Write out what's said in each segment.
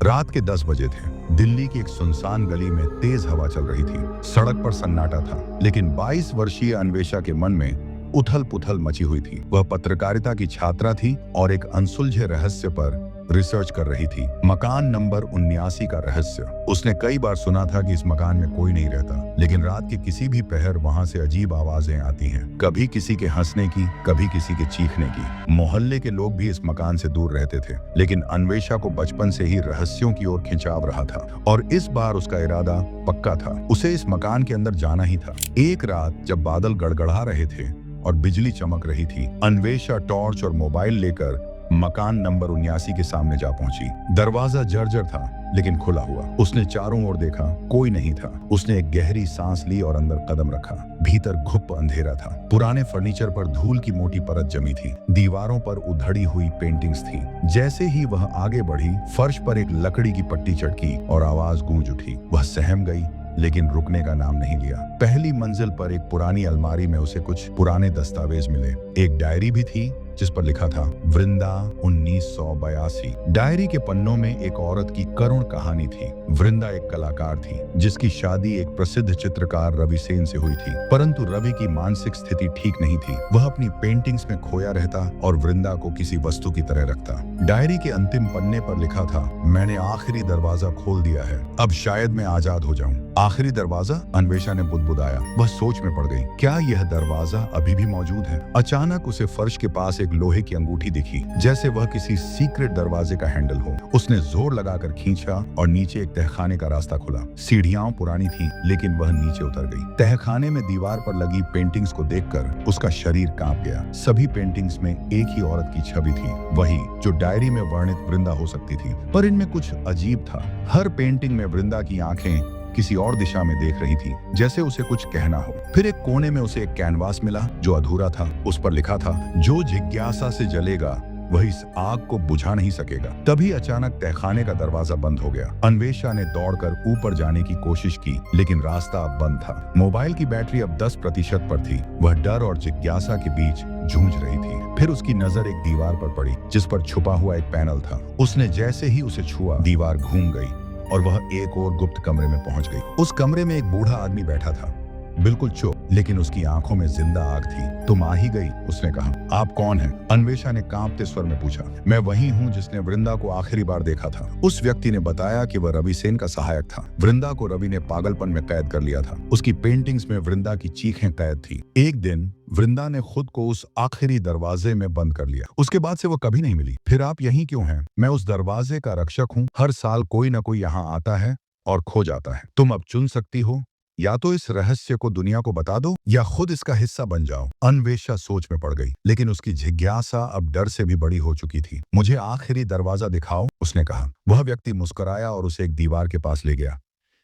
रात के 10 बजे थे। दिल्ली की एक सुनसान गली में तेज हवा चल रही थी। सड़क पर सन्नाटा था, लेकिन 22 वर्षीय अन्वेषा के मन में उथल पुथल मची हुई थी। वह पत्रकारिता की छात्रा थी और एक अनसुलझे रहस्य पर रिसर्च कर रही थी। मकान नंबर 79 का रहस्य। उसने कई बार सुना था कि इस मकान में कोई नहीं रहता, लेकिन रात के किसी भी पहर वहां से अजीब आवाजें आती हैं। कभी किसी के हंसने की, कभी किसी के चीखने की। मोहल्ले के लोग भी इस मकान से दूर रहते थे, लेकिन अन्वेषा को बचपन से ही रहस्यों की ओर खिंचाव रहा था और इस बार उसका इरादा पक्का था। उसे इस मकान के अंदर जाना ही था। एक रात जब बादल गड़गड़ा रहे थे और बिजली चमक रही थी, अन्वेषा टॉर्च और मोबाइल लेकर मकान नंबर 79 के सामने जा पहुंची। दरवाजा जर्जर था, लेकिन खुला हुआ। उसने चारों ओर देखा, कोई नहीं था। उसने एक गहरी सांस ली और अंदर कदम रखा। भीतर घुप अंधेरा था। पुराने फर्नीचर पर धूल की मोटी परत जमी थी। दीवारों पर उधड़ी हुई पेंटिंग्स थी। जैसे ही वह आगे बढ़ी, फर्श पर एक लकड़ी की पट्टी चटकी और आवाज गूंज उठी। वह सहम गई, लेकिन रुकने का नाम नहीं लिया। पहली मंजिल पर एक पुरानी अलमारी में उसे कुछ पुराने दस्तावेज मिले। एक डायरी भी थी जिस पर लिखा था वृंदा 1982। डायरी के पन्नों में एक औरत की करुण कहानी थी। वृंदा एक कलाकार थी जिसकी शादी एक प्रसिद्ध चित्रकार रवि सेन से हुई थी, परंतु रवि की मानसिक स्थिति ठीक नहीं थी। वह अपनी पेंटिंग्स में खोया रहता और वृंदा को किसी वस्तु की तरह रखता। डायरी के अंतिम पन्ने पर लिखा था, मैंने आखिरी दरवाजा खोल दिया है, अब शायद मैं आजाद हो जाऊं। आखिरी दरवाजा? अन्वेषा ने बुदबुदाया। वह सोच में पड़ गई, क्या यह दरवाजा अभी भी मौजूद है? अचानक उसे फर्श के पास एक लोहे की अंगूठी दिखी, जैसे वह किसी सीक्रेट दरवाजे का हैंडल हो। उसने जोर लगाकर खींचा और नीचे एक तहखाने का रास्ता खुला। सीढ़ियां पुरानी थी, लेकिन वह नीचे उतर गई। तहखाने में दीवार पर लगी पेंटिंग्स को देखकर उसका शरीर कांप गया। सभी पेंटिंग्स में एक ही औरत की छवि थी, वही जो डायरी में वर्णित वृंदा हो सकती थी, पर इनमें कुछ अजीब था। हर पेंटिंग में वृंदा की आंखें किसी और दिशा में देख रही थी, जैसे उसे कुछ कहना हो। फिर एक कोने में उसे एक कैनवास मिला जो अधूरा था। उस पर लिखा था, जो जिज्ञासा से जलेगा वह इस आग को बुझा नहीं सकेगा। तभी अचानक तहखाने का दरवाजा बंद हो गया। अन्वेषा ने दौड़कर ऊपर जाने की कोशिश की, लेकिन रास्ता अब बंद था। मोबाइल की बैटरी अब 10% पर थी। वह डर और जिज्ञासा के बीच जूझ रही थी। फिर उसकी नजर एक दीवार पर पड़ी, जिस पर छुपा हुआ एक पैनल था। उसने जैसे ही उसे छुआ, दीवार घूम गई और वह एक और गुप्त कमरे में पहुंच गई। उस कमरे में एक बूढ़ा आदमी बैठा था, बिल्कुल चुप, लेकिन उसकी आंखों में जिंदा आग थी। तुम आ ही गई, उसने कहा। आप कौन हैं? अन्वेषा ने कांपते स्वर में पूछा। मैं वही हूँ जिसने वृंदा को आखिरी बार देखा था। उस व्यक्ति ने बताया कि वह रवि सेन का सहायक था। वृंदा को रवि ने पागलपन में कैद कर लिया था। उसकी पेंटिंग्स में वृंदा की चीखें कैद थी। एक दिन वृंदा ने खुद को उस आखिरी दरवाजे में बंद कर लिया। उसके बाद से वो कभी नहीं मिली। फिर आप यहीं क्यों हैं? मैं उस दरवाजे का रक्षक हूँ। हर साल कोई ना कोई यहाँ आता है और खो जाता है। तुम अब चुन सकती हो, या तो इस रहस्य को दुनिया को बता दो या खुद इसका हिस्सा बन जाओ। अन्वेषा सोच में पड़ गई, लेकिन उसकी जिज्ञासा अब डर से भी बड़ी हो चुकी थी। मुझे आखिरी दरवाजा दिखाओ, उसने कहा। वह व्यक्ति मुस्कुराया और उसे एक दीवार के पास ले गया।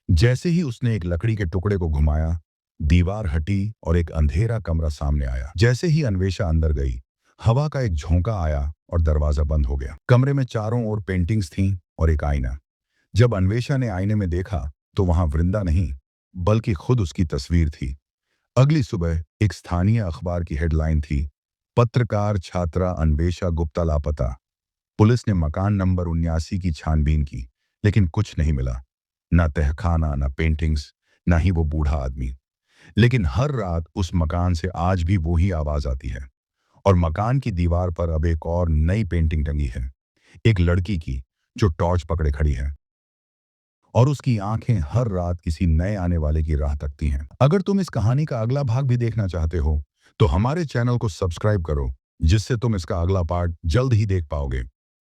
जैसे ही उसने एक लकड़ी के टुकड़े को घुमाया, दीवार हटी और एक अंधेरा कमरा सामने आया। जैसे ही अन्वेषा अंदर गई, हवा का एक झोंका आया और दरवाजा बंद हो गया। कमरे में चारों ओर पेंटिंग्स थीं और एक आईना। जब अन्वेषा ने आईने में देखा, तो वहां वृंदा नहीं, बल्कि खुद उसकी तस्वीर थी। अगली सुबह एक स्थानीय अखबार की हेडलाइन थी, पत्रकार छात्रा अन्वेषा गुप्ता लापता। पुलिस ने मकान नंबर 79 की छानबीन की, लेकिन कुछ नहीं मिला। ना तहखाना, ना पेंटिंग्स, ना ही वो बूढ़ा आदमी। लेकिन हर रात उस मकान से आज भी वही आवाज आती है, और मकान की दीवार पर अब एक और नई पेंटिंग टंगी है, एक लड़की की जो टॉर्च पकड़े खड़ी है, और उसकी आंखें हर रात किसी नए आने वाले की राह तकती हैं। अगर तुम इस कहानी का अगला भाग भी देखना चाहते हो, तो हमारे चैनल को सब्सक्राइब करो, जिससे तुम इसका अगला पार्ट जल्द ही देख पाओगे।